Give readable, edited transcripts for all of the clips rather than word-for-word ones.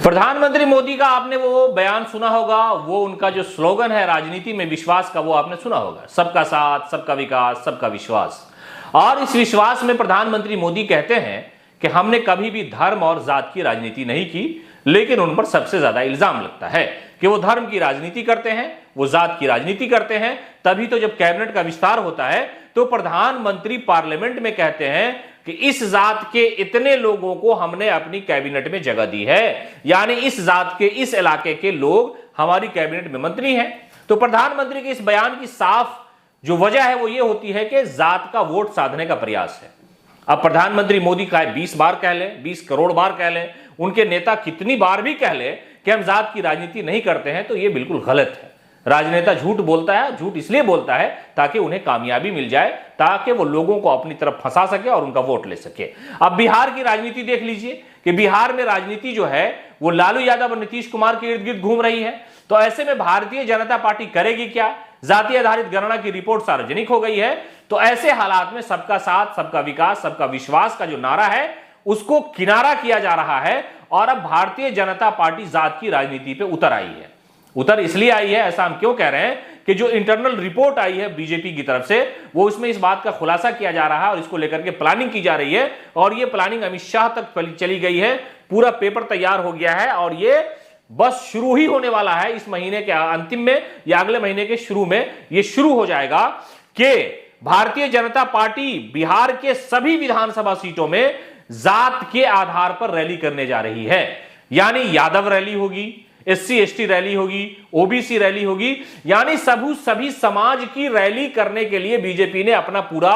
प्रधानमंत्री मोदी का आपने वो बयान सुना होगा, वो उनका जो स्लोगन है राजनीति में विश्वास का, वो आपने सुना होगा, सबका साथ, सबका विकास, सबका विश्वास। और इस विश्वास में प्रधानमंत्री मोदी कहते हैं कि हमने कभी भी धर्म और जात की राजनीति नहीं की, लेकिन उन पर सबसे ज्यादा इल्जाम लगता है कि वो धर्म की राजनीति करते हैं, वो जात की राजनीति करते हैं। तभी तो जब कैबिनेट का विस्तार होता है तो प्रधानमंत्री पार्लियामेंट में कहते हैं कि इस जात के इतने लोगों को हमने अपनी कैबिनेट में जगह दी है, यानी इस जात के, इस इलाके के लोग हमारी कैबिनेट में मंत्री हैं। तो प्रधानमंत्री के इस बयान की साफ जो वजह है वो ये होती है कि जात का वोट साधने का प्रयास है। अब प्रधानमंत्री मोदी का 20 बार कह लें, 20 करोड़ बार कह लें, उनके नेता कितनी बार भी कह लें कि हम जात की राजनीति नहीं करते हैं, तो यह बिल्कुल गलत है। राजनेता झूठ बोलता है, झूठ इसलिए बोलता है ताकि उन्हें कामयाबी मिल जाए, ताकि वो लोगों को अपनी तरफ फंसा सके और उनका वोट ले सके। अब बिहार की राजनीति देख लीजिए कि बिहार में राजनीति जो है वो लालू यादव और नीतीश कुमार के इर्द गिर्द घूम रही है। तो ऐसे में भारतीय जनता पार्टी करेगी क्या? जाति आधारित गणना की रिपोर्ट सार्वजनिक हो गई है। तो ऐसे हालात में सबका साथ, सबका विकास, सबका विश्वास का जो नारा है उसको किनारा किया जा रहा है। और अब भारतीय जनता पार्टी जात की राजनीति पे उतर आई है। उतर इसलिए आई है, ऐसा हम क्यों कह रहे हैं कि जो इंटरनल रिपोर्ट आई है बीजेपी की तरफ से, वो इसमें इस बात का खुलासा किया जा रहा है और इसको लेकर के प्लानिंग की जा रही है। और ये प्लानिंग अमित शाह तक चली गई है, पूरा पेपर तैयार हो गया है और ये बस शुरू ही होने वाला है। इस महीने के अंतिम में या अगले महीने के शुरू में ये शुरू हो जाएगा कि भारतीय जनता पार्टी बिहार के सभी विधानसभा सीटों में जात के आधार पर रैली करने जा रही है। यानी यादव रैली होगी, एससी एसटी रैली होगी, ओबीसी रैली होगी, यानी सभी समाज की रैली करने के लिए बीजेपी ने अपना पूरा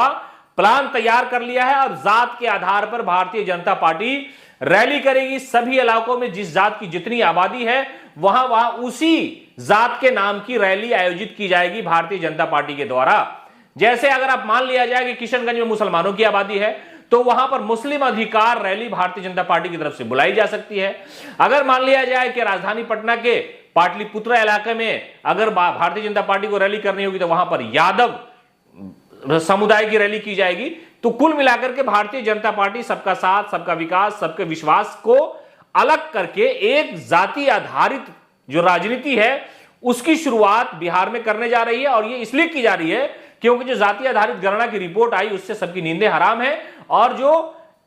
प्लान तैयार कर लिया है। और जात के आधार पर भारतीय जनता पार्टी रैली करेगी। सभी इलाकों में जिस जात की जितनी आबादी है वहां उसी जात के नाम की रैली आयोजित की जाएगी भारतीय जनता पार्टी के द्वारा। जैसे अगर आप मान लिया जाए कि किशनगंज में मुसलमानों की आबादी है तो वहां पर मुस्लिम अधिकार रैली भारतीय जनता पार्टी की तरफ से बुलाई जा सकती है। अगर मान लिया जाए कि राजधानी पटना के पाटलिपुत्र इलाके में अगर भारतीय जनता पार्टी को रैली करनी होगी तो वहां पर यादव समुदाय की रैली की जाएगी। तो कुल मिलाकर के भारतीय जनता पार्टी सबका साथ, सबका विकास, सबके विश्वास को अलग करके एक जाति आधारित जो राजनीति है उसकी शुरुआत बिहार में करने जा रही है। और ये इसलिए की जा रही है क्योंकि जो जाति आधारित गणना की रिपोर्ट आई उससे सबकी नींदें हराम है। और जो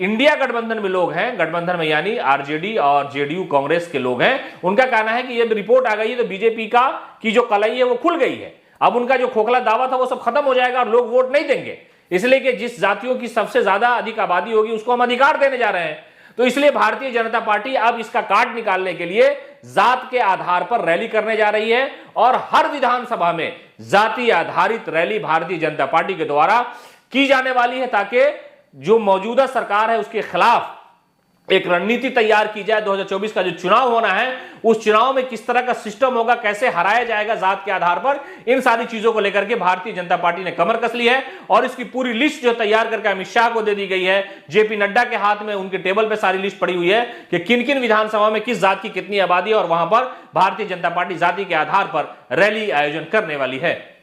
इंडिया गठबंधन में लोग हैं, गठबंधन में यानी आरजेडी और जेडीयू कांग्रेस के लोग हैं, उनका कहना है कि ये रिपोर्ट आ गई है तो बीजेपी का की जो कलाई है वो खुल गई है। अब उनका जो खोखला दावा था वो सब खत्म हो जाएगा और लोग वोट नहीं देंगे, इसलिए कि जिस जातियों की सबसे ज्यादा अधिक आबादी होगी उसको हम अधिकार देने जा रहे हैं। तो इसलिए भारतीय जनता पार्टी अब इसका काट निकालने के लिए जात के आधार पर रैली करने जा रही है। और हर विधानसभा में जाति आधारित रैली भारतीय जनता पार्टी के द्वारा की जाने वाली है, ताकि जो मौजूदा सरकार है उसके खिलाफ एक रणनीति तैयार की जाए। 2024 का जो चुनाव होना है उस चुनाव में किस तरह का सिस्टम होगा, कैसे हराया जाएगा जात के आधार पर, इन सारी चीजों को लेकर के भारतीय जनता पार्टी ने कमर कस ली है। और इसकी पूरी लिस्ट जो तैयार करके अमित शाह को दे दी गई है, जेपी नड्डा के हाथ में उनके टेबल पे सारी लिस्ट पड़ी हुई है कि किन किन विधानसभा में किस जात की कितनी आबादी है और वहां पर भारतीय जनता पार्टी जाति के आधार पर रैली आयोजन करने वाली है।